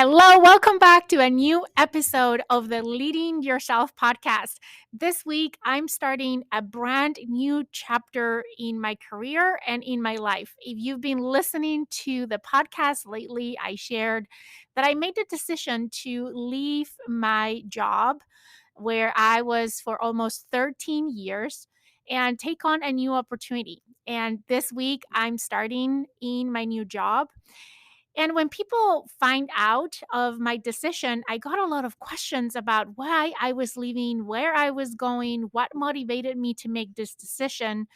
Hello, welcome back to a new episode of the Leading Yourself podcast. This week, I'm starting a brand new chapter in my career and in my life. If you've been listening to the podcast lately, I shared that I made the decision to leave my job where I was for almost 13 years and take on a new opportunity. And this week, I'm starting in my new job. And when people find out of my decision, I got a lot of questions about why I was leaving, where I was going, what motivated me to make this decision.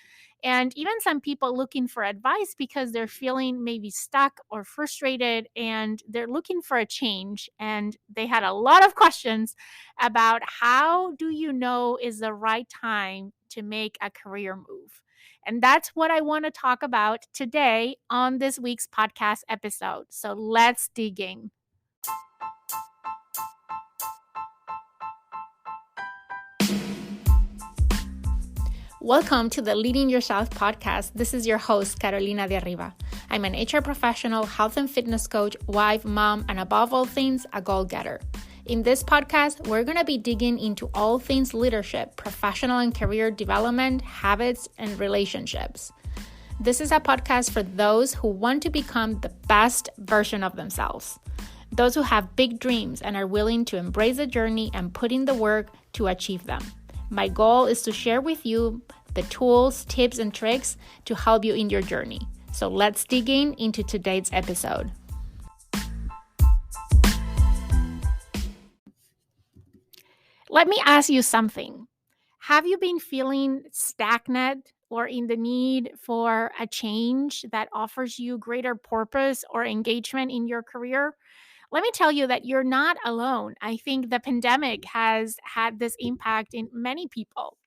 And even some people looking for advice because they're feeling maybe stuck or frustrated and they're looking for a change. And they had a lot of questions about how do you know is the right time to make a career move. And that's what I want to talk about today on this week's podcast episode. So let's dig in. Welcome to the Leading Yourself podcast. This is your host, Carolina de Arriba. I'm an HR professional, health and fitness coach, wife, mom, and above all things, a goal-getter. In this podcast, we're going to be digging into all things leadership, professional and career development, habits, and relationships. This is a podcast for those who want to become the best version of themselves. Those who have big dreams and are willing to embrace the journey and put in the work to achieve them. My goal is to share with you the tools, tips, and tricks to help you in your journey. So let's dig into today's episode. Let me ask you something. Have you been feeling stagnant or in the need for a change that offers you greater purpose or engagement in your career? Let me tell you that you're not alone. I think the pandemic has had this impact in many people.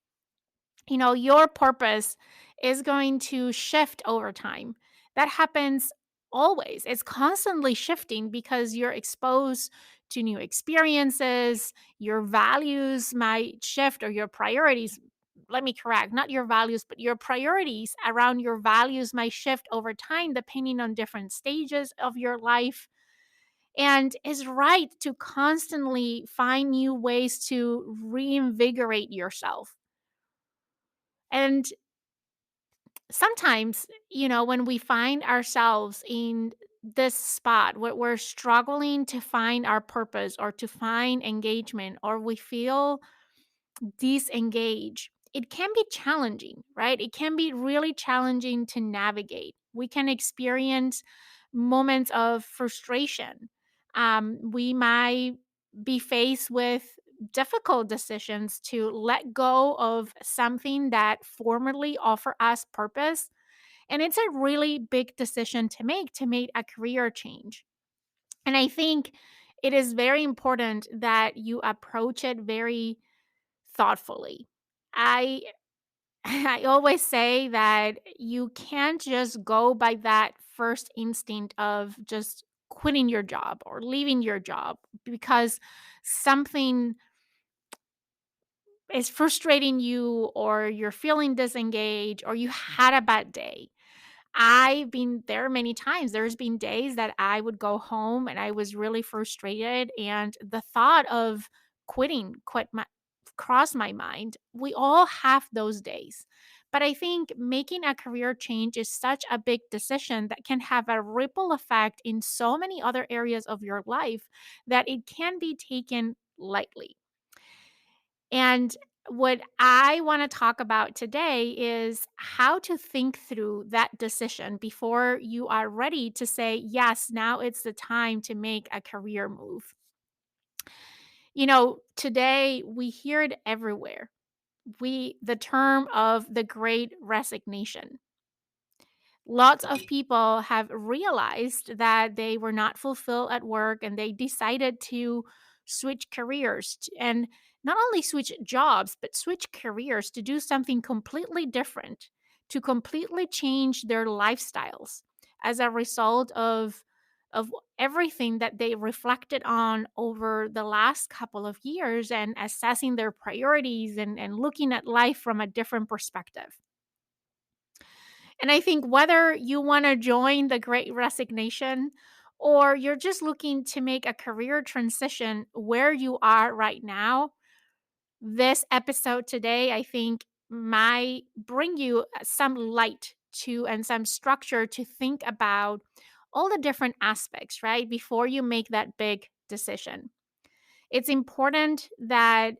Your purpose is going to shift over time. That happens always. It's constantly shifting because you're exposed to new experiences, your values might shift, or your priorities. Let me correct, not your values, but your priorities around your values might shift over time depending on different stages of your life. And it's right to constantly find new ways to reinvigorate yourself. And sometimes, when we find ourselves in this spot where we're struggling to find our purpose or to find engagement, or we feel disengaged, it can be challenging, right? It can be really challenging to navigate. We can experience moments of frustration. We might be faced with difficult decisions to let go of something that formerly offered us purpose. And it's a really big decision to make a career change. And I think it is very important that you approach it very thoughtfully. I I always say that you can't just go by that first instinct of just quitting your job or leaving your job because something is frustrating you or you're feeling disengaged or you had a bad day. I've been there many times. There's been days that I would go home and I was really frustrated, and the thought of quit crossed my mind. We all have those days. But I think making a career change is such a big decision that can have a ripple effect in so many other areas of your life that it can be taken lightly. And what I want to talk about today is how to think through that decision before you are ready to say, yes, now it's the time to make a career move. Today we hear it everywhere. The term of the great resignation. Lots of people have realized that they were not fulfilled at work and they decided to switch careers and not only switch jobs, but switch careers to do something completely different, to completely change their lifestyles as a result of everything that they reflected on over the last couple of years and assessing their priorities and looking at life from a different perspective. And I think whether you want to join the great resignation or you're just looking to make a career transition where you are right now, this episode today, I think, might bring you some light to and some structure to think about all the different aspects, right? Before you make that big decision. It's important that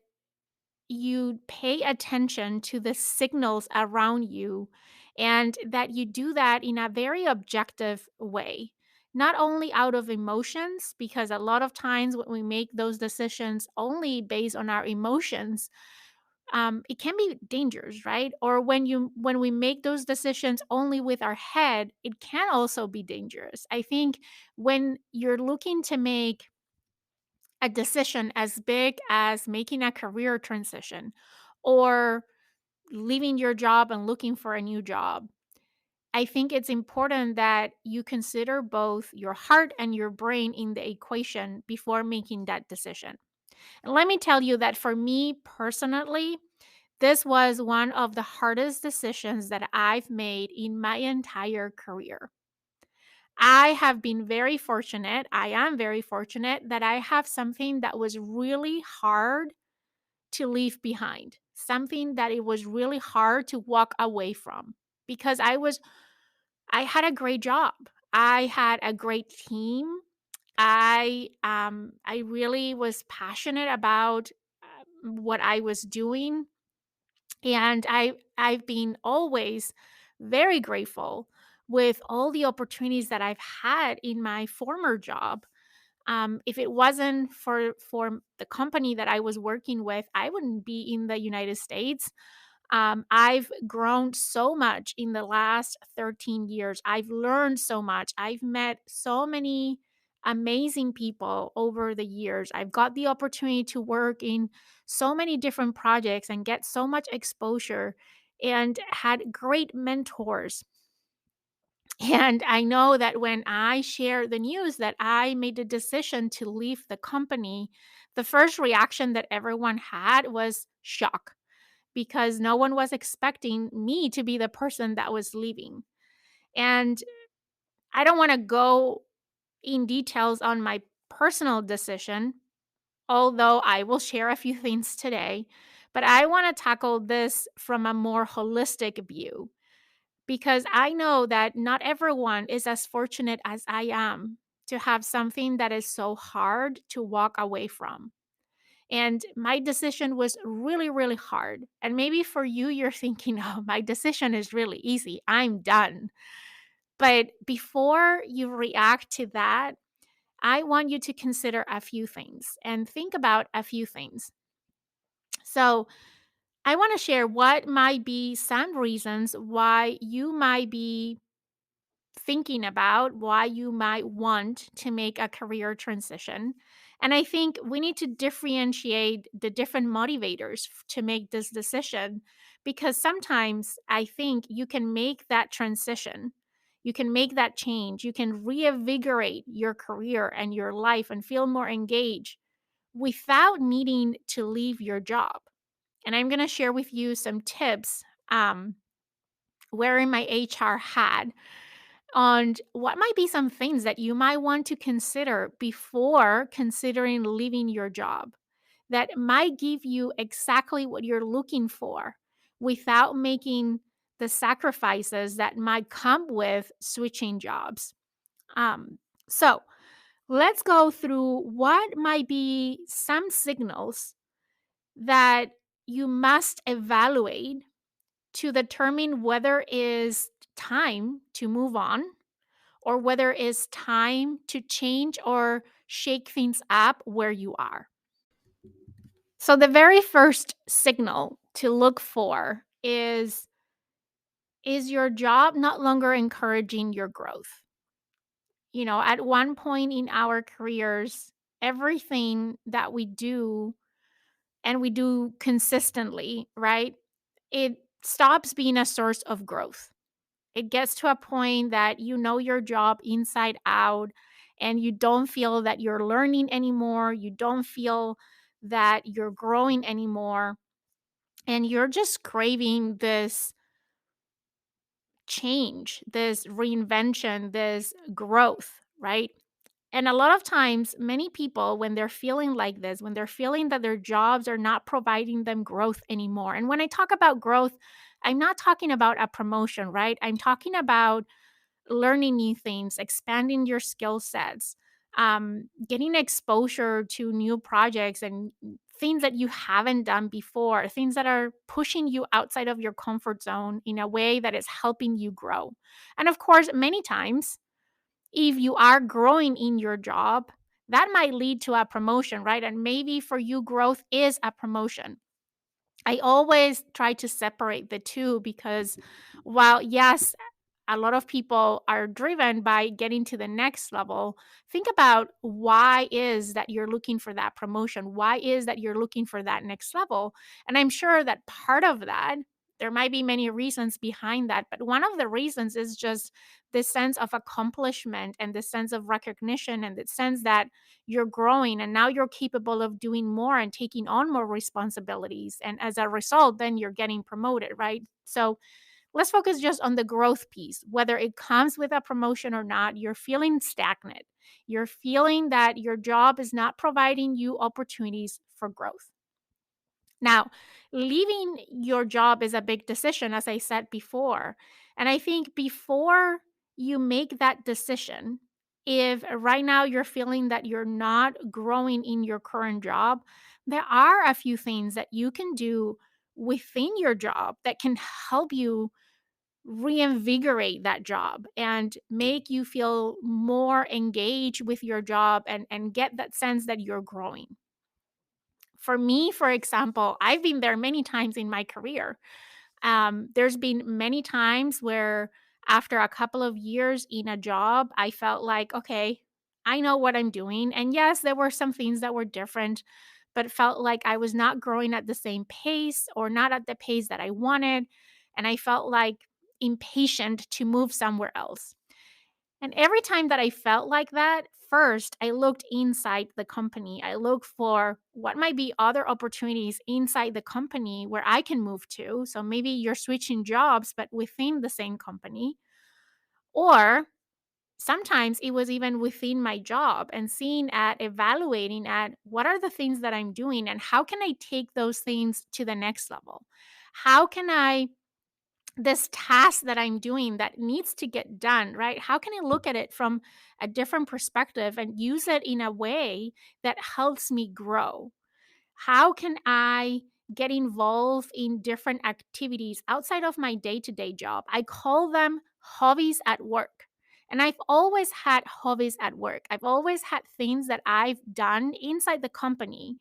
you pay attention to the signals around you and that you do that in a very objective way. Not only out of emotions, because a lot of times when we make those decisions only based on our emotions, it can be dangerous, right? Or when we make those decisions only with our head, it can also be dangerous. I think when you're looking to make a decision as big as making a career transition or leaving your job and looking for a new job, I think it's important that you consider both your heart and your brain in the equation before making that decision. And let me tell you that for me personally, this was one of the hardest decisions that I've made in my entire career. I have been very fortunate. I am very fortunate that I have something that was really hard to leave behind, something that it was really hard to walk away from because I had a great job. I had a great team. I really was passionate about what I was doing, and I've been always very grateful with all the opportunities that I've had in my former job. If it wasn't for the company that I was working with, I wouldn't be in the United States. I've grown so much in the last 13 years. I've learned so much. I've met so many amazing people over the years. I've got the opportunity to work in so many different projects and get so much exposure and had great mentors. And I know that when I shared the news that I made the decision to leave the company, the first reaction that everyone had was shock because no one was expecting me to be the person that was leaving. And I don't want to go in details on my personal decision, although I will share a few things today. But I want to tackle this from a more holistic view because I know that not everyone is as fortunate as I am to have something that is so hard to walk away from. And my decision was really, really hard. And maybe for you, you're thinking, oh, my decision is really easy. I'm done. But before you react to that, I want you to consider a few things and think about a few things. So, I want to share what might be some reasons why you might be thinking about why you might want to make a career transition. And I think we need to differentiate the different motivators to make this decision because sometimes I think you can make that transition. You can make that change. You can reinvigorate your career and your life and feel more engaged without needing to leave your job. And I'm going to share with you some tips wearing my HR hat on what might be some things that you might want to consider before considering leaving your job that might give you exactly what you're looking for without making the sacrifices that might come with switching jobs. So let's go through what might be some signals that you must evaluate to determine whether it is time to move on or whether it's time to change or shake things up where you are. So, the very first signal to look for is your job not longer encouraging your growth? You know, at one point in our careers, everything that we do and we do consistently, right? It stops being a source of growth. It gets to a point that you know your job inside out and you don't feel that you're learning anymore. You don't feel that you're growing anymore. And you're just craving this change, this reinvention, this growth, right? And a lot of times, many people, when they're feeling like this, when they're feeling that their jobs are not providing them growth anymore. And when I talk about growth, I'm not talking about a promotion, right? I'm talking about learning new things, expanding your skill sets, getting exposure to new projects and things that you haven't done before, things that are pushing you outside of your comfort zone in a way that is helping you grow. And of course, many times, if you are growing in your job, that might lead to a promotion, right? And maybe for you, growth is a promotion. I always try to separate the two because while, yes, a lot of people are driven by getting to the next level, think about why is that you're looking for that promotion? Why is that you're looking for that next level? And I'm sure that part of that, there might be many reasons behind that, but one of the reasons is just this sense of accomplishment and the sense of recognition and the sense that you're growing and now you're capable of doing more and taking on more responsibilities. And as a result, then you're getting promoted, right? So let's focus just on the growth piece. Whether it comes with a promotion or not, you're feeling stagnant. You're feeling that your job is not providing you opportunities for growth. Now, leaving your job is a big decision, as I said before. And I think before you make that decision, if right now you're feeling that you're not growing in your current job, there are a few things that you can do within your job that can help you reinvigorate that job and make you feel more engaged with your job and get that sense that you're growing. For me, for example, I've been there many times in my career. There's been many times where after a couple of years in a job, I felt like, okay, I know what I'm doing. And yes, there were some things that were different, but it felt like I was not growing at the same pace or not at the pace that I wanted. And I felt like impatient to move somewhere else. And every time that I felt like that, first I looked inside the company. I looked for what might be other opportunities inside the company where I can move to. So maybe you're switching jobs, but within the same company. Or sometimes it was even within my job and seeing at evaluating at what are the things that I'm doing and how can I take those things to the next level? How can I this task that I'm doing that needs to get done, right? How can I look at it from a different perspective and use it in a way that helps me grow? How can I get involved in different activities outside of my day to day job? I call them hobbies at work. And I've always had hobbies at work. I've always had things that I've done inside the company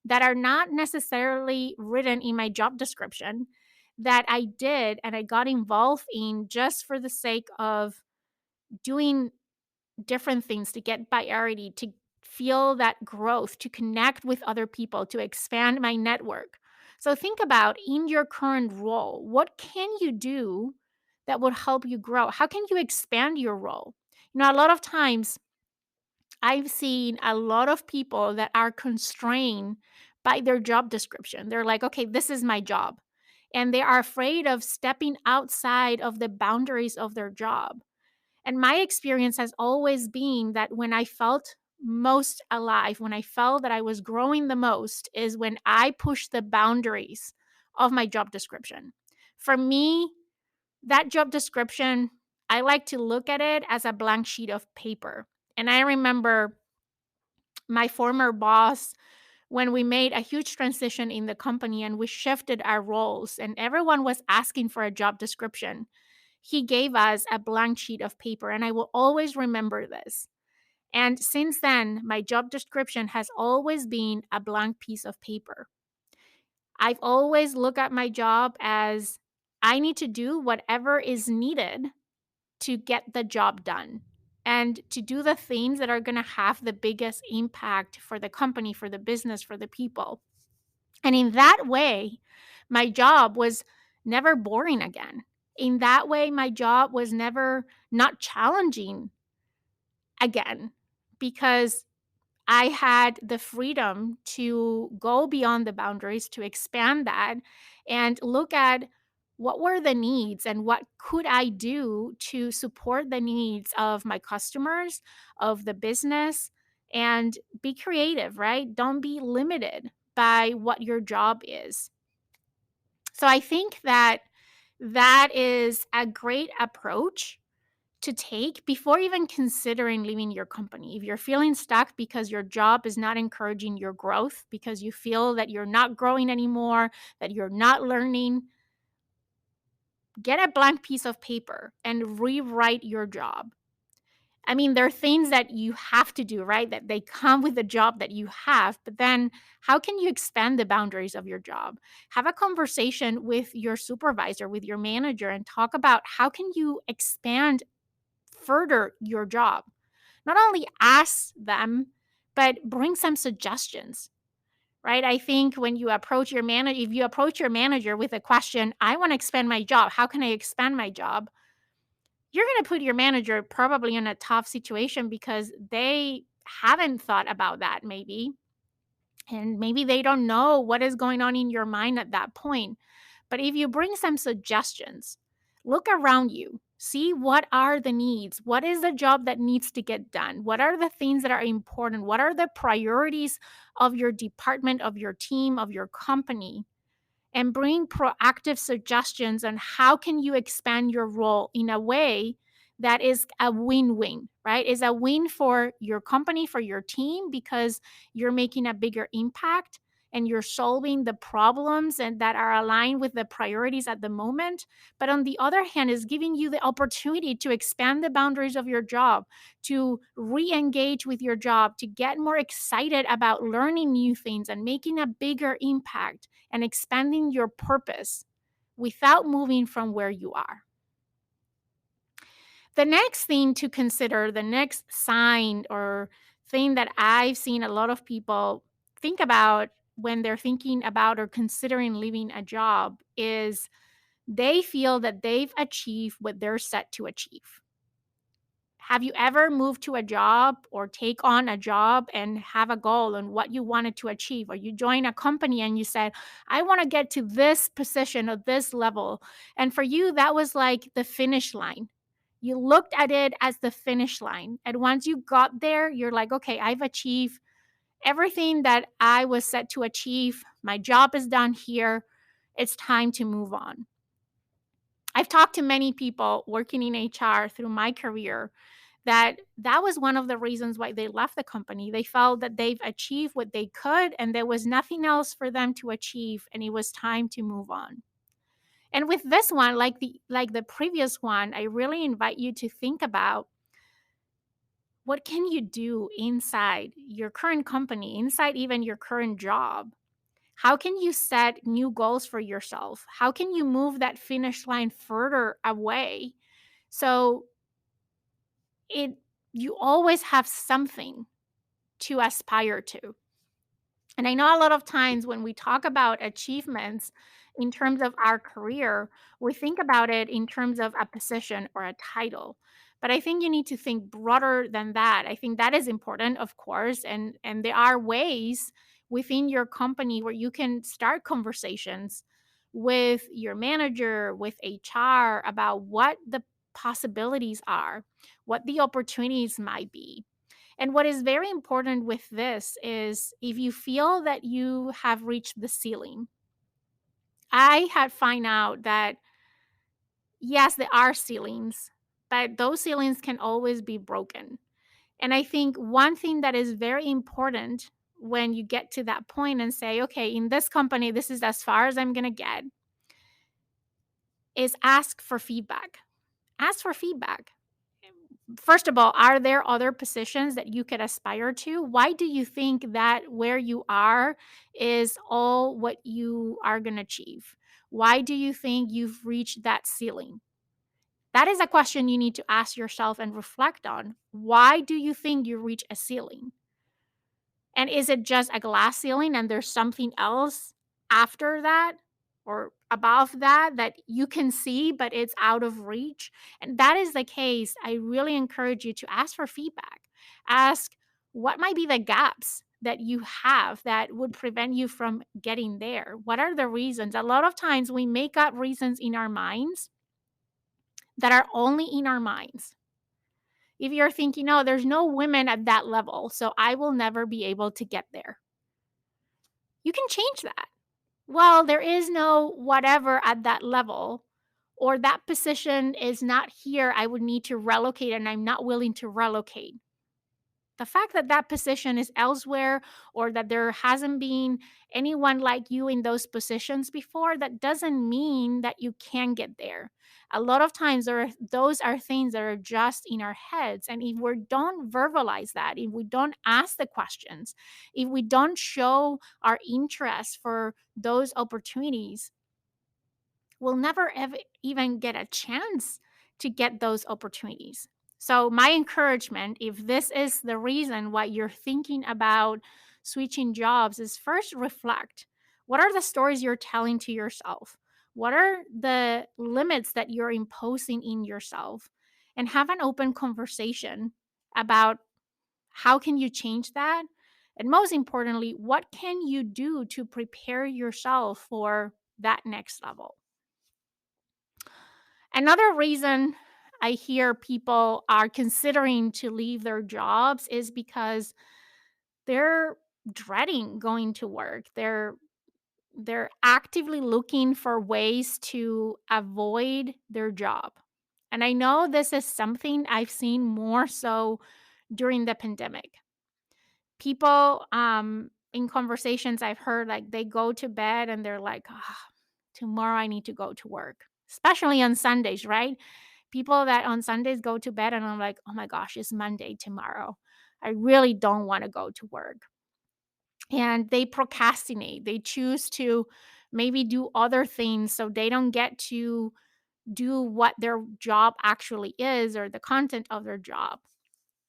that are not necessarily written in my job description that I did and I got involved in just for the sake of doing different things to get priority, to feel that growth, to connect with other people, to expand my network. So think about in your current role, what can you do that would help you grow? How can you expand your role? A lot of times I've seen a lot of people that are constrained by their job description. They're like, okay, this is my job. And they are afraid of stepping outside of the boundaries of their job. And my experience has always been that when I felt most alive, when I felt that I was growing the most, is when I pushed the boundaries of my job description. For me, that job description, I like to look at it as a blank sheet of paper. And I remember my former boss when we made a huge transition in the company and we shifted our roles and everyone was asking for a job description. He gave us a blank sheet of paper, and I will always remember this. And since then, my job description has always been a blank piece of paper. I've always looked at my job as I need to do whatever is needed to get the job done and to do the things that are going to have the biggest impact for the company, for the business, for the people. And in that way, my job was never boring again. In that way, my job was never not challenging again because I had the freedom to go beyond the boundaries, to expand that and look at what were the needs and what could I do to support the needs of my customers, of the business, and be creative, right? Don't be limited by what your job is. So I think that that is a great approach to take before even considering leaving your company. If you're feeling stuck because your job is not encouraging your growth, because you feel that you're not growing anymore, that you're not learning, get a blank piece of paper and rewrite your job. I mean, there are things that you have to do, right? That they come with the job that you have, but then how can you expand the boundaries of your job? Have a conversation with your supervisor, with your manager, and talk about how can you expand further your job. Not only ask them, but bring some suggestions, right? I think when you approach your manager, if you approach your manager with a question, I want to expand my job. How can I expand my job? You're going to put your manager probably in a tough situation because they haven't thought about that, maybe. And maybe they don't know what is going on in your mind at that point. But if you bring some suggestions, look around you, see what are the needs, what is the job that needs to get done, what are the things that are important, what are the priorities of your department, of your team, of your company, and bring proactive suggestions on how can you expand your role in a way that is a win-win, right? Is a win for your company, for your team, because you're making a bigger impact and you're solving the problems and that are aligned with the priorities at the moment. But on the other hand, is giving you the opportunity to expand the boundaries of your job, to re-engage with your job, to get more excited about learning new things and making a bigger impact and expanding your purpose without moving from where you are. The next thing to consider, the next sign or thing that I've seen a lot of people think about when they're thinking about or considering leaving a job is they feel that they've achieved what they're set to achieve. Have you ever moved to a job or take on a job and have a goal on what you wanted to achieve? Or you join a company and you said, I want to get to this position or this level. And for you, that was like the finish line. You looked at it as the finish line. And once you got there, you're like, okay, I've achieved everything that I was set to achieve. My job is done here. It's time to move on. I've talked to many people working in HR through my career that was one of the reasons why they left the company. They felt that they've achieved what they could and there was nothing else for them to achieve and it was time to move on. And with this one, like the previous one, I really invite you to think about what can you do inside your current company, inside even your current job? How can you set new goals for yourself? How can you move that finish line further away so it you always have something to aspire to? And I know a lot of times when we talk about achievements in terms of our career, we think about it in terms of a position or a title. But I think you need to think broader than that. I think that is important, of course, and there are ways within your company where you can start conversations with your manager, with HR about what the possibilities are, what the opportunities might be. And what is very important with this is if you feel that you have reached the ceiling, I had find out that yes, there are ceilings, but those ceilings can always be broken. And I think one thing that is very important when you get to that point and say, okay, in this company, this is as far as I'm going to get, is ask for feedback. Ask for feedback. First of all, are there other positions that you could aspire to? Why do you think that where you are is all what you are going to achieve? Why do you think you've reached that ceiling? That is a question you need to ask yourself and reflect on. Why do you think you reach a ceiling? And is it just a glass ceiling and there's something else after that or above that that you can see, but it's out of reach? And that is the case. I really encourage you to ask for feedback. Ask what might be the gaps that you have that would prevent you from getting there? What are the reasons? A lot of times we make up reasons in our minds that are only in our minds. If you're thinking, "No, there's no women at that level, so I will never be able to get there," you can change that. Well, there is no whatever at that level, or that position is not here. I would need to relocate and I'm not willing to relocate. The fact that that position is elsewhere, or that there hasn't been anyone like you in those positions before, that doesn't mean that you can get there. A lot of times those are things that are just in our heads, and if we don't verbalize that, if we don't ask the questions, if we don't show our interest for those opportunities, we'll never ever even get a chance to get those opportunities. So, my encouragement, if this is the reason why you're thinking about switching jobs, is first reflect. What are the stories you're telling to yourself? What are the limits that you're imposing in yourself? And have an open conversation about how can you change that? And most importantly, what can you do to prepare yourself for that next level? Another reason I hear people are considering to leave their jobs is because they're dreading going to work. They're actively looking for ways to avoid their job. And I know this is something I've seen more so during the pandemic. People in conversations I've heard, like, they go to bed and they're like, "Ah, tomorrow I need to go to work." Especially on Sundays, right? People that on Sundays go to bed and I'm like, "Oh my gosh, it's Monday tomorrow. I really don't want to go to work." And they procrastinate. They choose to maybe do other things so they don't get to do what their job actually is, or the content of their job.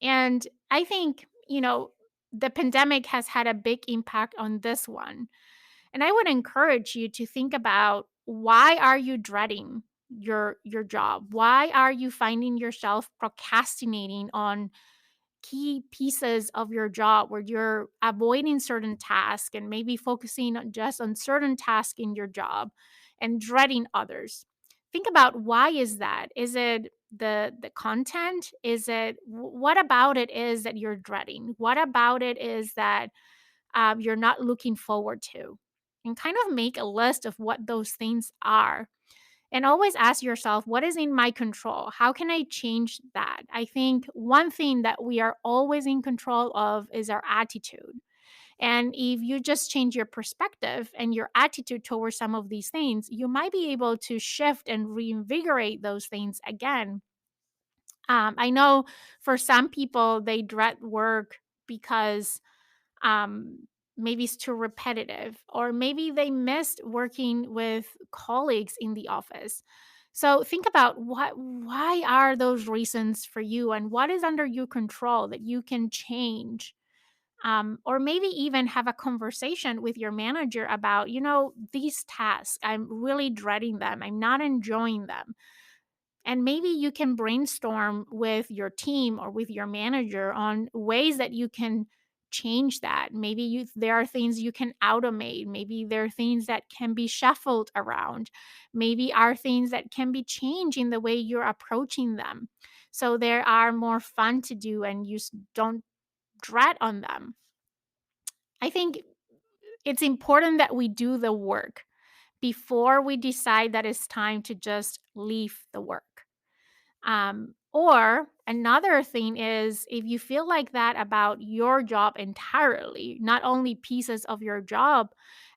And I think, the pandemic has had a big impact on this one. And I would encourage you to think about, why are you dreading your job? Why are you finding yourself procrastinating on key pieces of your job, where you're avoiding certain tasks and maybe focusing just on certain tasks in your job and dreading others? Think about, why is that? Is it the content? Is it what about it is that you're dreading? What about it is that you're not looking forward to? And kind of make a list of what those things are. And always ask yourself, what is in my control? How can I change that? I think one thing that we are always in control of is our attitude. And if you just change your perspective and your attitude towards some of these things, you might be able to shift and reinvigorate those things again. I know for some people, they dread work because maybe it's too repetitive, or maybe they missed working with colleagues in the office. So think about, why are those reasons for you, and what is under your control that you can change. Or maybe even have a conversation with your manager about, these tasks, I'm really dreading them, I'm not enjoying them. And maybe you can brainstorm with your team or with your manager on ways that you can change that. Maybe there are things you can automate. Maybe there are things that can be shuffled around. Maybe are things that can be changed in the way you're approaching them. So there are more fun to do and you don't dread on them. I think it's important that we do the work before we decide that it's time to just leave the work. Or another thing is, if you feel like that about your job entirely, not only pieces of your job,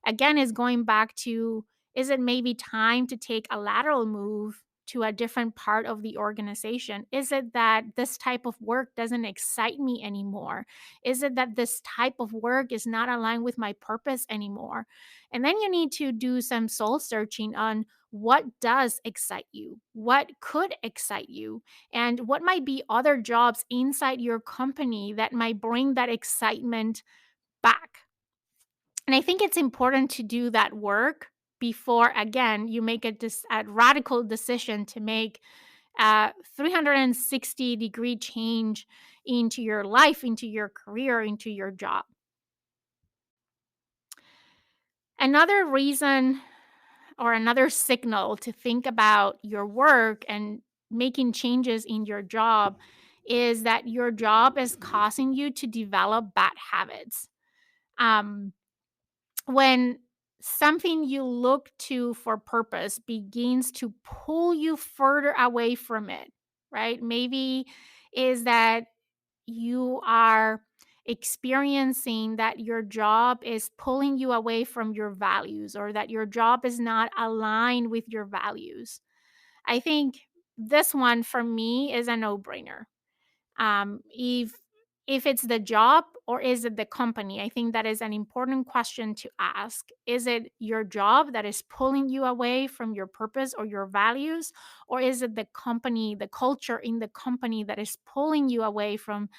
again, is going back to, is it maybe time to take a lateral move to a different part of the organization? Is it that this type of work doesn't excite me anymore? Is it that this type of work is not aligned with my purpose anymore? And then you need to do some soul searching on, what does excite you? What could excite you? And what might be other jobs inside your company that might bring that excitement back? And I think it's important to do that work before, again, you make a radical decision to make a 360-degree change into your life, into your career, into your job. Another reason or another signal to think about your work and making changes in your job is that your job is causing you to develop bad habits. Um, when something you look to for purpose begins to pull you further away from it, right? Maybe is that you are experiencing that your job is pulling you away from your values or that your job is not aligned with your values. I think this one for me is a no-brainer. If it's the job or is it the company? I think that is an important question to ask. Is it your job that is pulling you away from your purpose or your values, or is it the company, the culture in the company that is pulling you away from,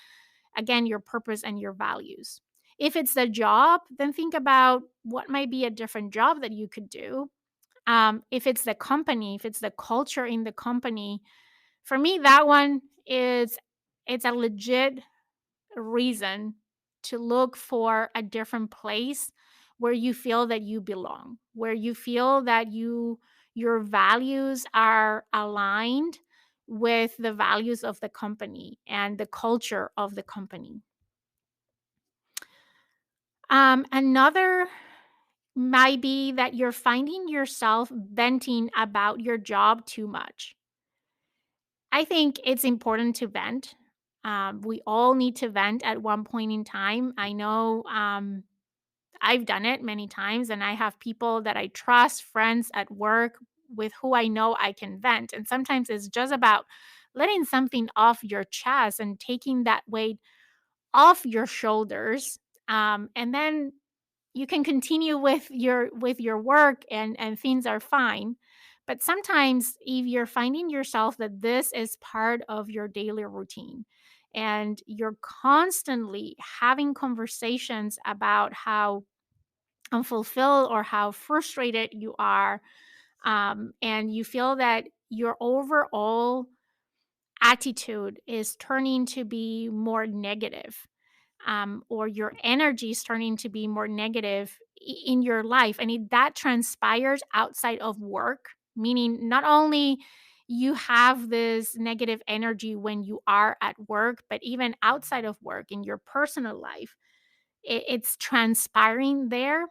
again, your purpose and your values? If it's the job, then think about what might be a different job that you could do. If it's the company, if it's the culture in the company, for me, that one is, it's a legit reason to look for a different place where you feel that you belong, where you feel that your values are aligned with the values of the company and the culture of the company. Another might be that you're finding yourself venting about your job too much. I think it's important to vent. We all need to vent at one point in time. I know I've done it many times, and I have people that I trust, friends at work with who I know I can vent. And sometimes it's just about letting something off your chest and taking that weight off your shoulders. And then you can continue with your work, and things are fine. But sometimes if you're finding yourself that this is part of your daily routine and you're constantly having conversations about how unfulfilled or how frustrated you are, and you feel that your overall attitude is turning to be more negative, or your energy is turning to be more negative in your life, and that transpires outside of work, meaning not only you have this negative energy when you are at work, but even outside of work in your personal life, it's transpiring there.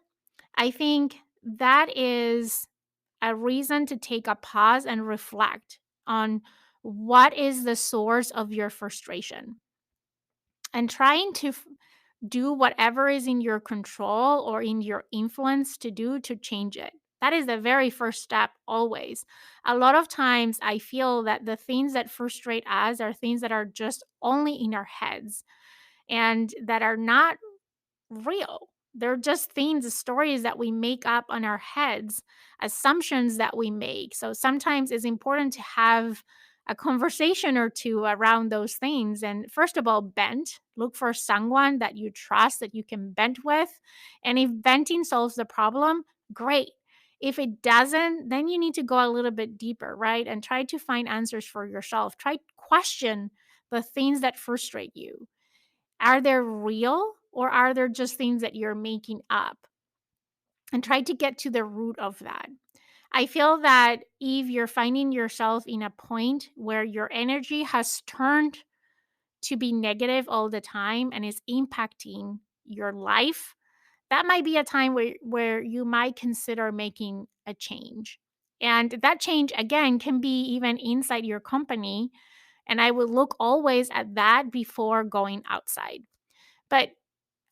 I think that is a reason to take a pause and reflect on what is the source of your frustration, and trying to do whatever is in your control or in your influence to do to change it. That is the very first step, always. A lot of times, I feel that the things that frustrate us are things that are just only in our heads and that are not real. They're just things, stories that we make up on our heads, assumptions that we make. So sometimes it's important to have a conversation or two around those things. And first of all, vent. Look for someone that you trust that you can vent with. And if venting solves the problem, great. If it doesn't, then you need to go a little bit deeper, right? And try to find answers for yourself. Try to question the things that frustrate you. Are they real, or are there just things that you're making up? And try to get to the root of that. I feel that if you're finding yourself in a point where your energy has turned to be negative all the time and is impacting your life, that might be a time where you might consider making a change. And that change, again, can be even inside your company. And I would look always at that before going outside. But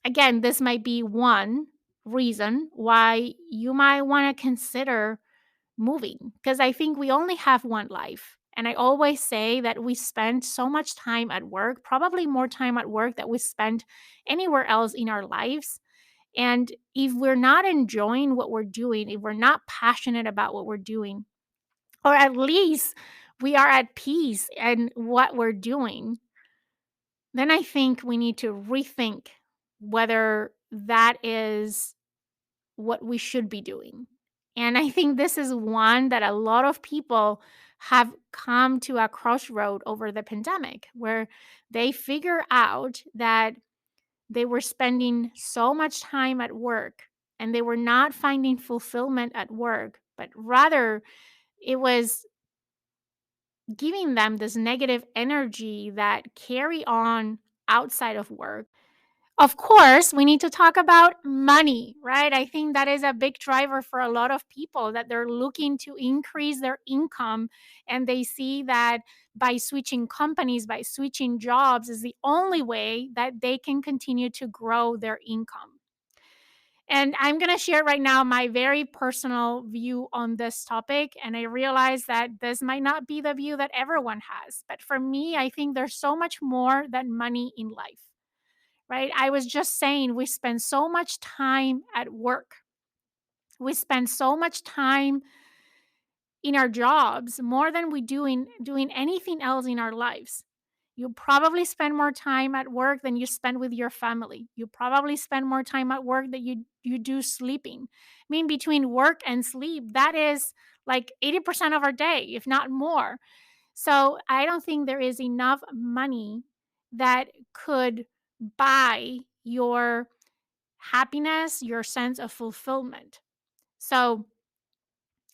again, this might be one reason why you might want to consider moving, because I think we only have one life. And I always say that we spend so much time at work, probably more time at work than we spend anywhere else in our lives. And if we're not enjoying what we're doing, if we're not passionate about what we're doing, or at least we are at peace in what we're doing, then I think we need to rethink whether that is what we should be doing. And I think this is one that a lot of people have come to a crossroad over the pandemic, where they figure out that they were spending so much time at work and they were not finding fulfillment at work, but rather it was giving them this negative energy that carry on outside of work. Of course, we need to talk about money, right? I think that is a big driver for a lot of people, that they're looking to increase their income, and they see that by switching companies, by switching jobs is the only way that they can continue to grow their income. And I'm going to share right now my very personal view on this topic. And I realize that this might not be the view that everyone has. But for me, I think there's so much more than money in life, right? I was just saying, we spend so much time at work. We spend so much time in our jobs more than we do in doing anything else in our lives. You probably spend more time at work than you spend with your family. You probably spend more time at work than you do sleeping. I mean, between work and sleep, that is like 80% of our day, if not more. So I don't think there is enough money that could buy your happiness, your sense of fulfillment. So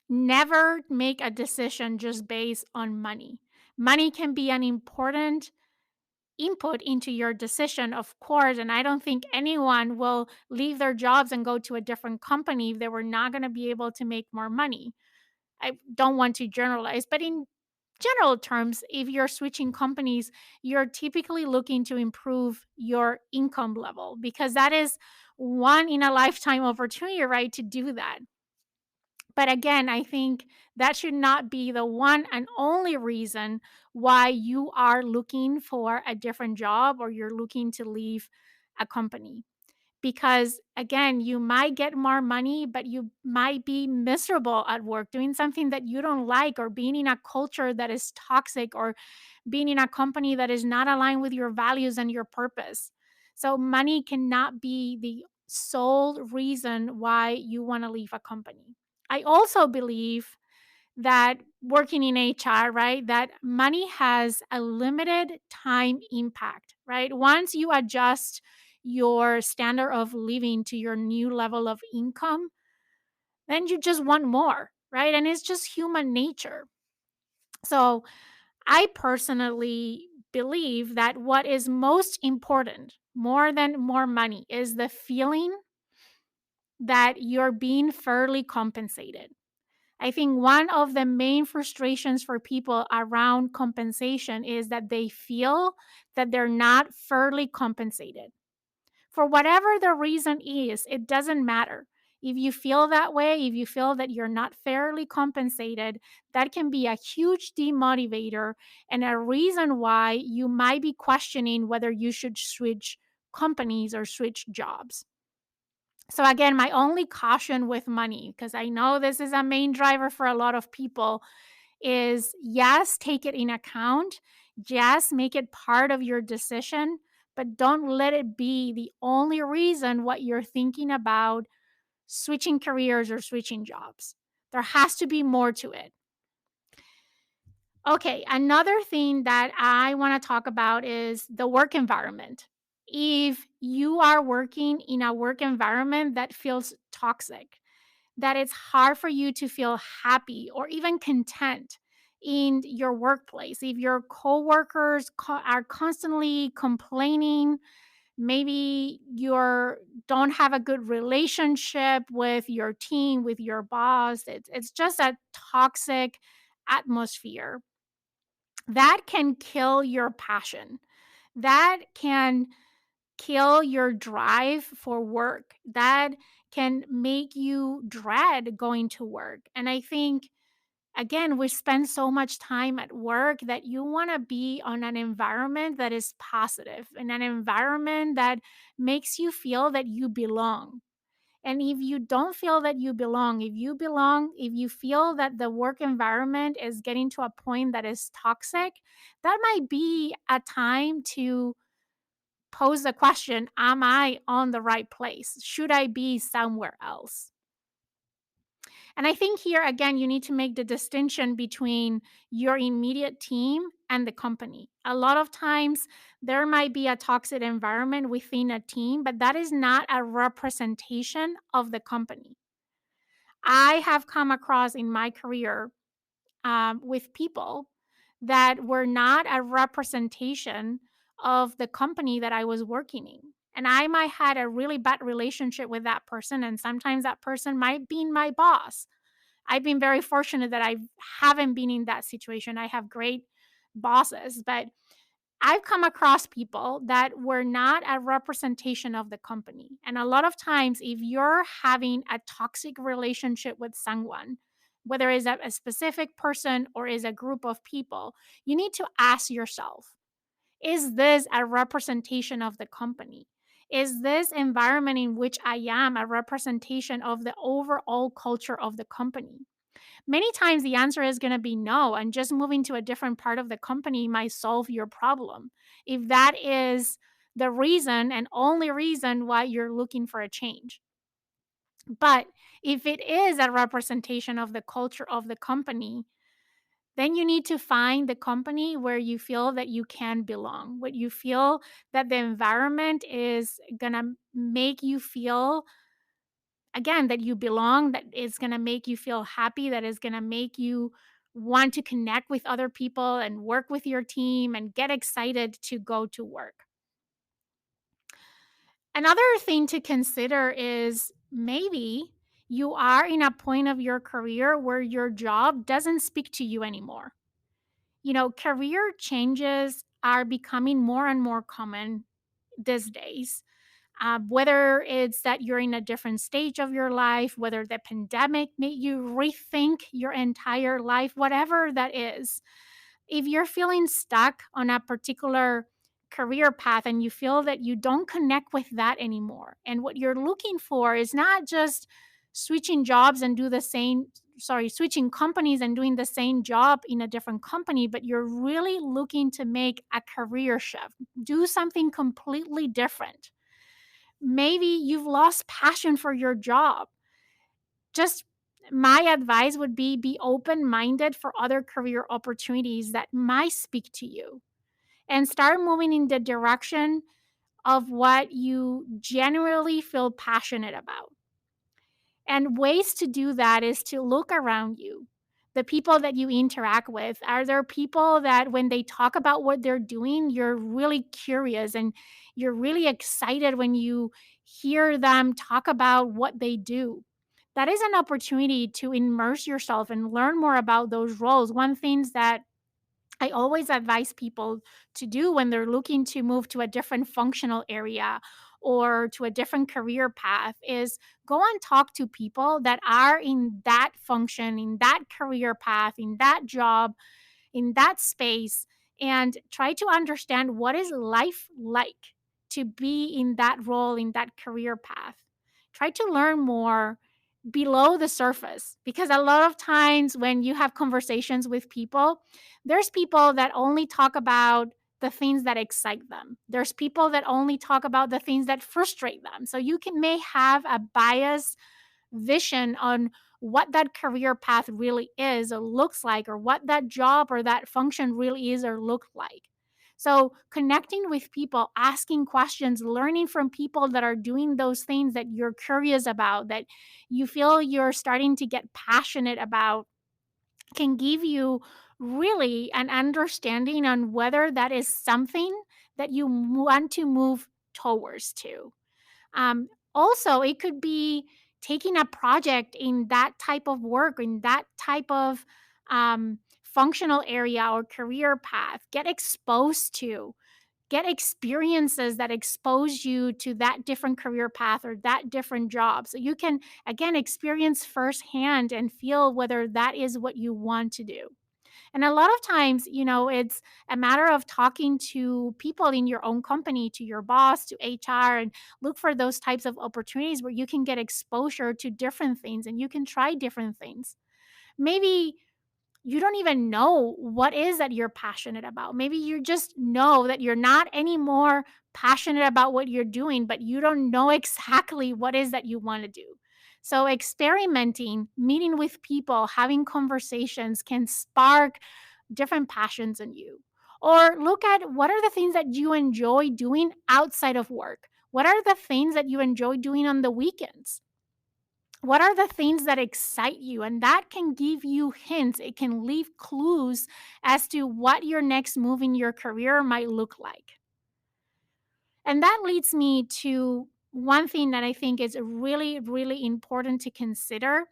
never make a decision just based on money. Money can be an important input into your decision, of course. And I don't think anyone will leave their jobs and go to a different company if they were not going to be able to make more money. I don't want to generalize, but in general terms, if you're switching companies, you're typically looking to improve your income level because that is one in a lifetime opportunity, right? To do that. But again, I think that should not be the one and only reason why you are looking for a different job or you're looking to leave a company. Because again, you might get more money, but you might be miserable at work doing something that you don't like, or being in a culture that is toxic, or being in a company that is not aligned with your values and your purpose. So, money cannot be the sole reason why you want to leave a company. I also believe that working in HR, right, that money has a limited time impact, right? Once you adjust your standard of living to your new level of income, then you just want more, right? And it's just human nature. So I personally believe that what is most important, more than more money, is the feeling that you're being fairly compensated. I think one of the main frustrations for people around compensation is that they feel that they're not fairly compensated. For whatever the reason is, it doesn't matter. If you feel that way, if you feel that you're not fairly compensated, that can be a huge demotivator and a reason why you might be questioning whether you should switch companies or switch jobs. So, again, my only caution with money, because I know this is a main driver for a lot of people, is yes, take it in account. Yes, make it part of your decision, but don't let it be the only reason what you're thinking about switching careers or switching jobs. There has to be more to it. Okay, another thing that I want to talk about is the work environment. If you are working in a work environment that feels toxic, that it's hard for you to feel happy or even content in your workplace. If your coworkers are constantly complaining, maybe you don't have a good relationship with your team, with your boss. It's just a toxic atmosphere that can kill your passion. That can kill your drive for work. That can make you dread going to work. And I think, again, we spend so much time at work that you want to be on an environment that is positive, in an environment that makes you feel that you belong. And if you don't feel that you belong, if you feel that the work environment is getting to a point that is toxic, that might be a time to pose the question, am I on the right place? Should I be somewhere else? And I think here, again, you need to make the distinction between your immediate team and the company. A lot of times there might be a toxic environment within a team, but that is not a representation of the company. I have come across in my career with people that were not a representation of the company that I was working in. And I might had a really bad relationship with that person, and sometimes that person might be my boss. I've been very fortunate that I haven't been in that situation. I have great bosses, but I've come across people that were not a representation of the company. And a lot of times, if you're having a toxic relationship with someone, whether it's a specific person or is a group of people, you need to ask yourself, is this a representation of the company? Is this environment in which I am a representation of the overall culture of the company? Many times the answer is going to be no, and just moving to a different part of the company might solve your problem. If that is the reason and only reason why you're looking for a change. But if it is a representation of the culture of the company, then you need to find the company where you feel that you can belong, what you feel that the environment is going to make you feel again that you belong, that is going to make you feel happy, that is going to make you want to connect with other people and work with your team and get excited to go to work. Another thing to consider is maybe you are in a point of your career where your job doesn't speak to you anymore. You know, career changes are becoming more and more common these days. Whether it's that you're in a different stage of your life, whether the pandemic made you rethink your entire life, whatever that is, if you're feeling stuck on a particular career path and you feel that you don't connect with that anymore, and what you're looking for is not just switching jobs and do the same, sorry, switching companies and doing the same job in a different company, but you're really looking to make a career shift, do something completely different. Maybe you've lost passion for your job. Just my advice would be open minded for other career opportunities that might speak to you and start moving in the direction of what you genuinely feel passionate about. And ways to do that is to look around you. The people that you interact with, are there people that when they talk about what they're doing, you're really curious and you're really excited when you hear them talk about what they do? That is an opportunity to immerse yourself and learn more about those roles. One things that I always advise people to do when they're looking to move to a different functional area or to a different career path is go and talk to people that are in that function, in that career path, in that job, in that space, and try to understand what is life like to be in that role, in that career path. Try to learn more below the surface, because a lot of times when you have conversations with people, there's people that only talk about the things that excite them. There's people that only talk about the things that frustrate them. So you can may have a biased vision on what that career path really is or looks like, or what that job or that function really is or look like. So connecting with people, asking questions, learning from people that are doing those things that you're curious about, that you feel you're starting to get passionate about, can give you really an understanding on whether that is something that you want to move towards to. Also, it could be taking a project in that type of work, in that type of functional area or career path. Get exposed to, get experiences that expose you to that different career path or that different job. So you can, again, experience firsthand and feel whether that is what you want to do. And a lot of times, you know, it's a matter of talking to people in your own company, to your boss, to HR, and look for those types of opportunities where you can get exposure to different things and you can try different things. Maybe you don't even know what is that you're passionate about. Maybe you just know that you're not anymore passionate about what you're doing, but you don't know exactly what is that you want to do. So experimenting, meeting with people, having conversations can spark different passions in you. Or look at what are the things that you enjoy doing outside of work? What are the things that you enjoy doing on the weekends? What are the things that excite you? And that can give you hints. It can leave clues as to what your next move in your career might look like. And that leads me to one thing that I think is really, really important to consider.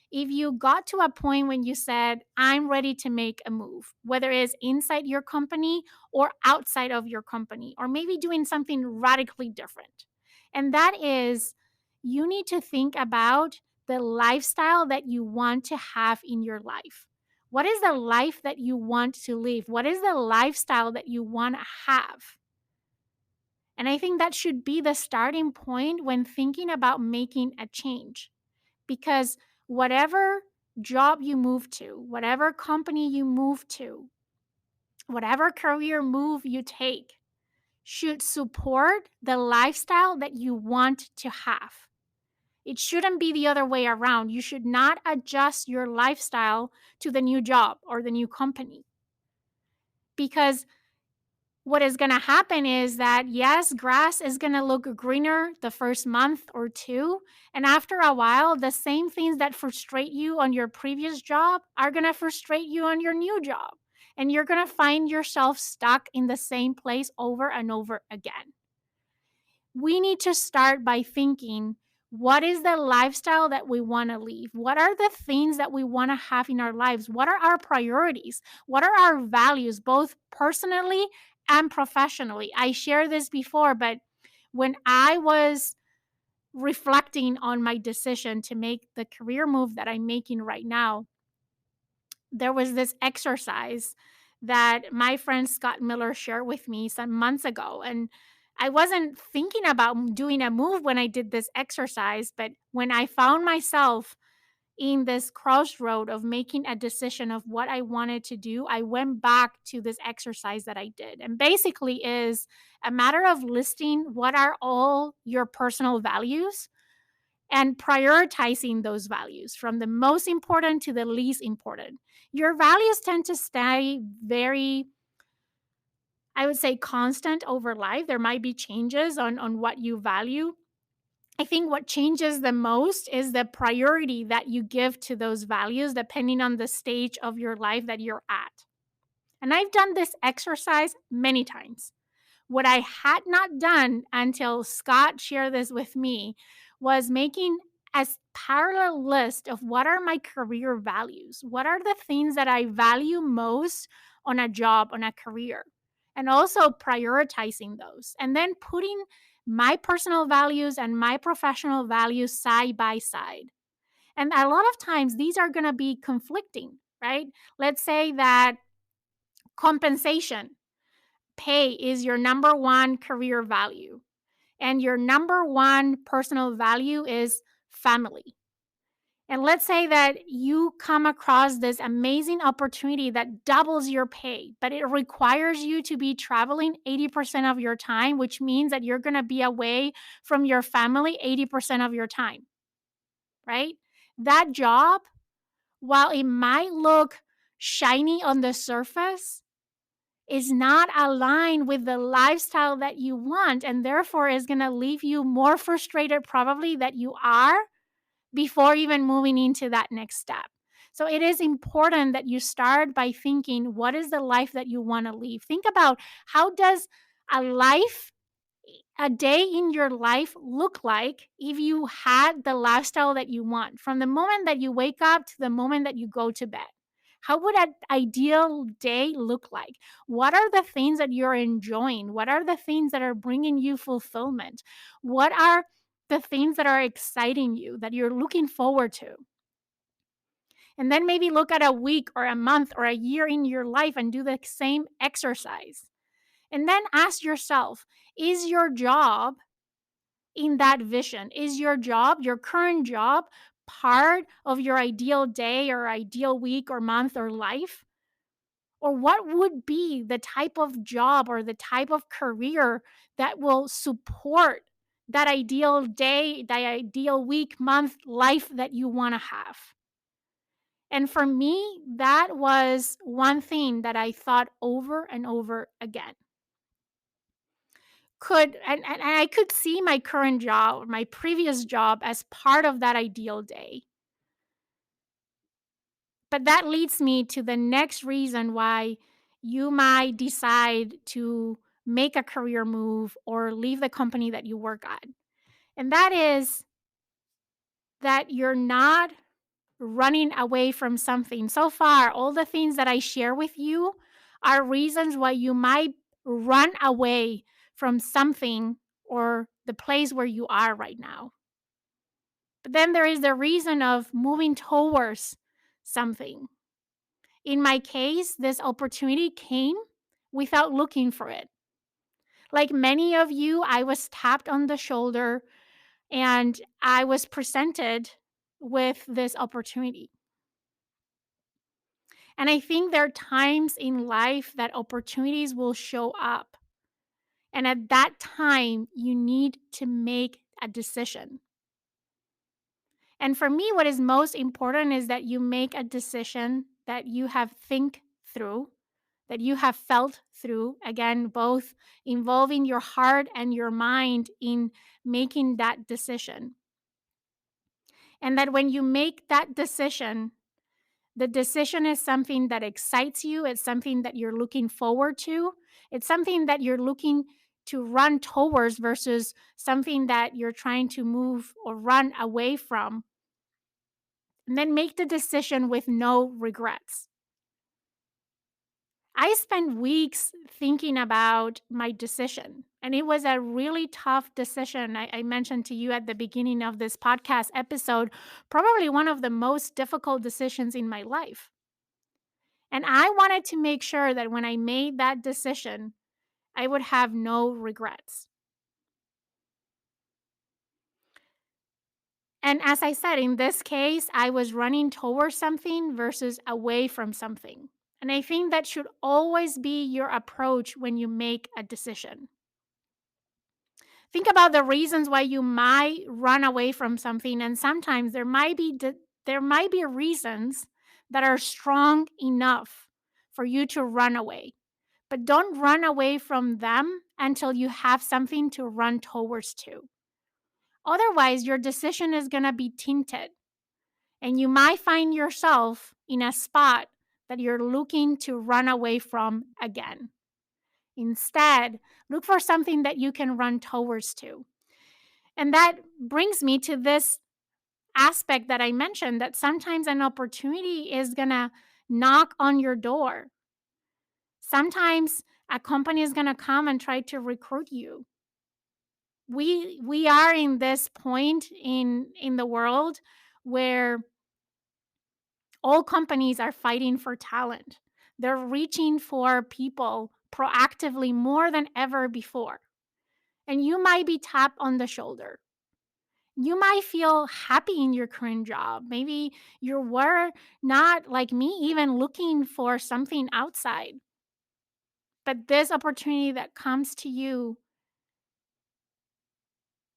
If you got to a point when you said, I'm ready to make a move, whether it's inside your company or outside of your company, or maybe doing something radically different. And that is, you need to think about the lifestyle that you want to have in your life. What is the life that you want to live? What is the lifestyle that you want to have? And I think that should be the starting point when thinking about making a change. Because whatever job you move to, whatever company you move to, whatever career move you take, should support the lifestyle that you want to have. It shouldn't be the other way around. You should not adjust your lifestyle to the new job or the new company. Because what is going to happen is that, yes, grass is going to look greener the first month or two. And after a while, the same things that frustrate you on your previous job are going to frustrate you on your new job. And you're going to find yourself stuck in the same place over and over again. We need to start by thinking, what is the lifestyle that we want to live? What are the things that we want to have in our lives? What are our priorities? What are our values, both personally and professionally? I shared this before, but when I was reflecting on my decision to make the career move that I'm making right now, there was this exercise that my friend Scott Miller shared with me some months ago. And I wasn't thinking about doing a move when I did this exercise, but when I found myself in this crossroad of making a decision of what I wanted to do, I went back to this exercise that I did. And basically is a matter of listing what are all your personal values and prioritizing those values from the most important to the least important. Your values tend to stay very, I would say, constant over life. There might be changes on what you value. I think what changes the most is the priority that you give to those values depending on the stage of your life that you're at. And I've done this exercise many times. What I had not done until Scott shared this with me was making a parallel list of what are my career values? What are the things that I value most on a job, on a career? And also prioritizing those and then putting my personal values and my professional values side by side. And a lot of times these are going to be conflicting, right? Let's say that compensation, pay is your number one career value, and your number one personal value is family. And let's say that you come across this amazing opportunity that doubles your pay, but it requires you to be traveling 80% of your time, which means that you're going to be away from your family 80% of your time, right? That job, while it might look shiny on the surface, is not aligned with the lifestyle that you want, and therefore is going to leave you more frustrated probably that you are before even moving into that next step. So it is important that you start by thinking, what is the life that you want to live? Think about, how does a life, a day in your life look like if you had the lifestyle that you want from the moment that you wake up to the moment that you go to bed? How would an ideal day look like? What are the things that you're enjoying? What are the things that are bringing you fulfillment? What are the things that are exciting you, that you're looking forward to? And then maybe look at a week or a month or a year in your life and do the same exercise. And then ask yourself, is your job in that vision? Is your job, your current job, part of your ideal day or ideal week or month or life? Or what would be the type of job or the type of career that will support that ideal day, that ideal week, month, life that you want to have? And for me, that was one thing that I thought over and over again. And I could see my current job, my previous job, as part of that ideal day. But that leads me to the next reason why you might decide to make a career move or leave the company that you work at. And that is that you're not running away from something. So far, all the things that I share with you are reasons why you might run away from something or the place where you are right now. But then there is the reason of moving towards something. In my case, this opportunity came without looking for it. Like many of you, I was tapped on the shoulder and I was presented with this opportunity. And I think there are times in life that opportunities will show up. And at that time, you need to make a decision. And for me, what is most important is that you make a decision that you have think through, that you have felt through, again, both involving your heart and your mind in making that decision. And that when you make that decision, the decision is something that excites you, it's something that you're looking forward to, it's something that you're looking to run towards versus something that you're trying to move or run away from. And then make the decision with no regrets. I spent weeks thinking about my decision, and it was a really tough decision. I mentioned to you at the beginning of this podcast episode, probably one of the most difficult decisions in my life. And I wanted to make sure that when I made that decision, I would have no regrets. And as I said, in this case, I was running towards something versus away from something. And I think that should always be your approach when you make a decision. Think about the reasons why you might run away from something, and sometimes there might be reasons that are strong enough for you to run away. But don't run away from them until you have something to run towards to. Otherwise, your decision is going to be tinted and you might find yourself in a spot that you're looking to run away from again. Instead, look for something that you can run towards to. And that brings me to this aspect that I mentioned, that sometimes an opportunity is going to knock on your door. Sometimes a company is going to come and try to recruit you. We are in this point in the world where all companies are fighting for talent. They're reaching for people proactively more than ever before. And you might be tapped on the shoulder. You might feel happy in your current job. Maybe you were not, like me, even looking for something outside. But this opportunity that comes to you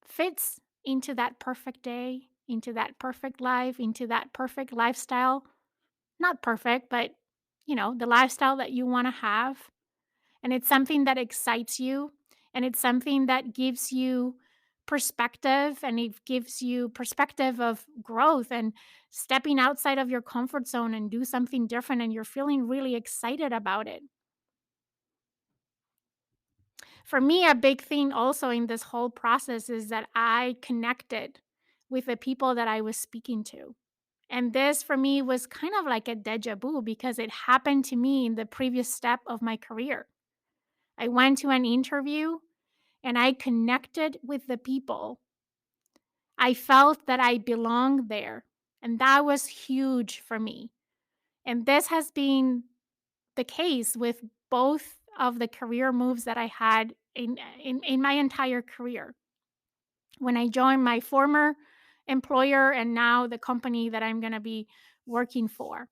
fits into that perfect day, into that perfect life, into that perfect lifestyle. Not perfect, but the lifestyle that you want to have. And it's something that excites you, and it's something that gives you perspective, and it gives you perspective of growth and stepping outside of your comfort zone and do something different, and you're feeling really excited about it. For me, a big thing also in this whole process is that I connected with the people that I was speaking to. And this for me was kind of like a deja vu because it happened to me in the previous step of my career. I went to an interview and I connected with the people. I felt that I belonged there, and that was huge for me. And this has been the case with both of the career moves that I had in my entire career. When I joined my former employer and now the company that I'm going to be working for.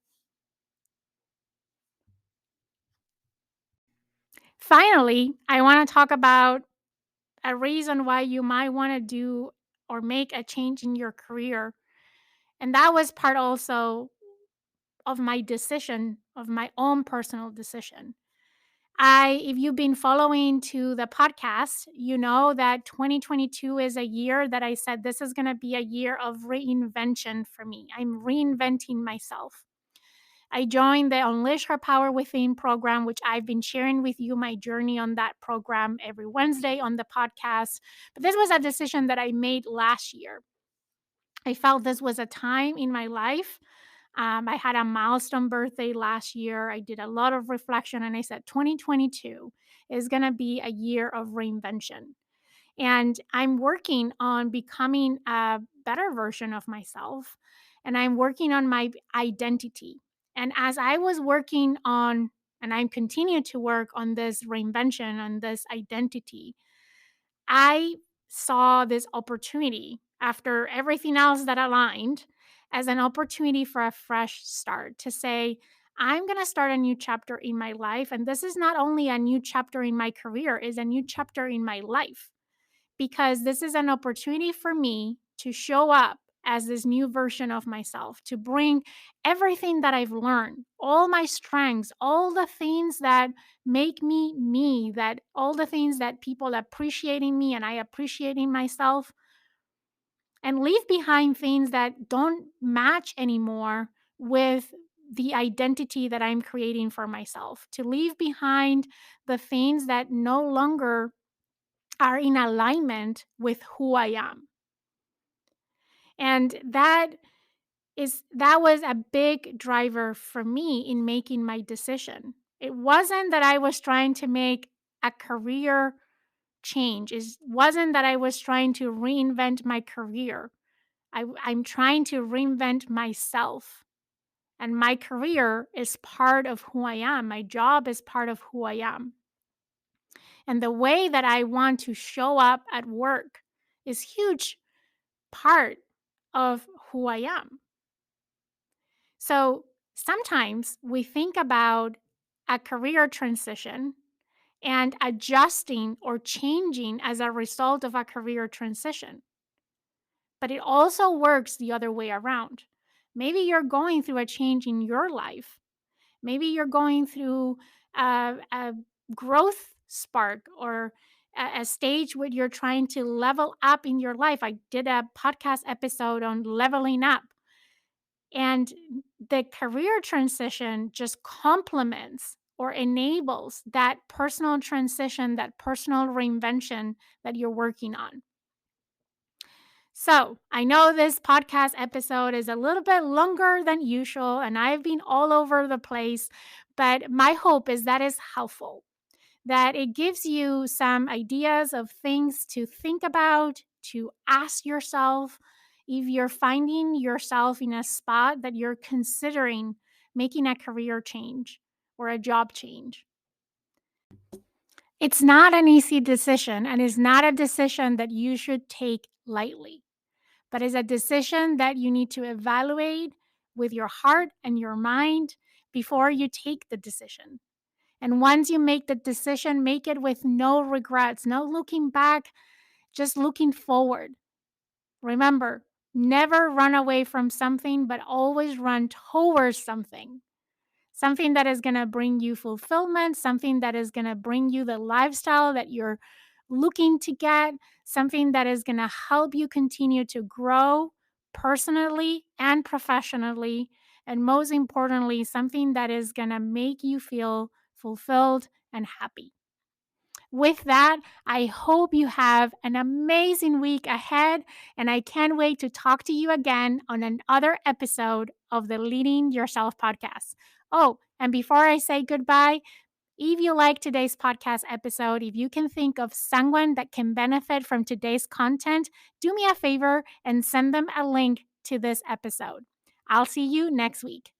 Finally, I want to talk about a reason why you might want to do or make a change in your career. And that was part also of my decision, of my own personal decision. If you've been following to the podcast, you know that 2022 is a year that I said this is going to be a year of reinvention for me. I'm reinventing myself. I joined the Unleash Her Power Within program, which I've been sharing with you my journey on that program every Wednesday on the podcast. But this was a decision that I made last year. I felt this was a time in my life. I had a milestone birthday last year. I did a lot of reflection and I said 2022 is going to be a year of reinvention. And I'm working on becoming a better version of myself. And I'm working on my identity. And as I was working on, and I'm continuing to work on this reinvention, on this identity, I saw this opportunity after everything else that aligned as an opportunity for a fresh start to say, I'm going to start a new chapter in my life. And this is not only a new chapter in my career, it's a new chapter in my life because this is an opportunity for me to show up as this new version of myself, to bring everything that I've learned, all my strengths, all the things that make me me, that all the things that people appreciating me and I appreciating myself, and leave behind things that don't match anymore with the identity that I'm creating for myself, to leave behind the things that no longer are in alignment with who I am. And that was a big driver for me in making my decision. It wasn't that I was trying to make a career change. It wasn't that I was trying to reinvent my career. I'm trying to reinvent myself. And my career is part of who I am. My job is part of who I am. And the way that I want to show up at work is huge part of who I am. So sometimes we think about a career transition and adjusting or changing as a result of a career transition. But it also works the other way around. Maybe you're going through a change in your life. Maybe you're going through a growth spark or a stage where you're trying to level up in your life. I did a podcast episode on leveling up. And the career transition just complements or enables that personal transition, that personal reinvention that you're working on. So, I know this podcast episode is a little bit longer than usual, and I've been all over the place, but my hope is that is helpful, that it gives you some ideas of things to think about, to ask yourself if you're finding yourself in a spot that you're considering making a career change or a job change. It's not an easy decision, and it's not a decision that you should take lightly, but it's a decision that you need to evaluate with your heart and your mind before you take the decision. And once you make the decision, make it with no regrets, no looking back, just looking forward. Remember, never run away from something, but always run towards something. Something that is going to bring you fulfillment, something that is going to bring you the lifestyle that you're looking to get, something that is going to help you continue to grow personally and professionally. And most importantly, something that is going to make you feel fulfilled and happy. With that, I hope you have an amazing week ahead, and I can't wait to talk to you again on another episode of the Leading Yourself podcast. Oh, and before I say goodbye, if you like today's podcast episode, if you can think of someone that can benefit from today's content, do me a favor and send them a link to this episode. I'll see you next week.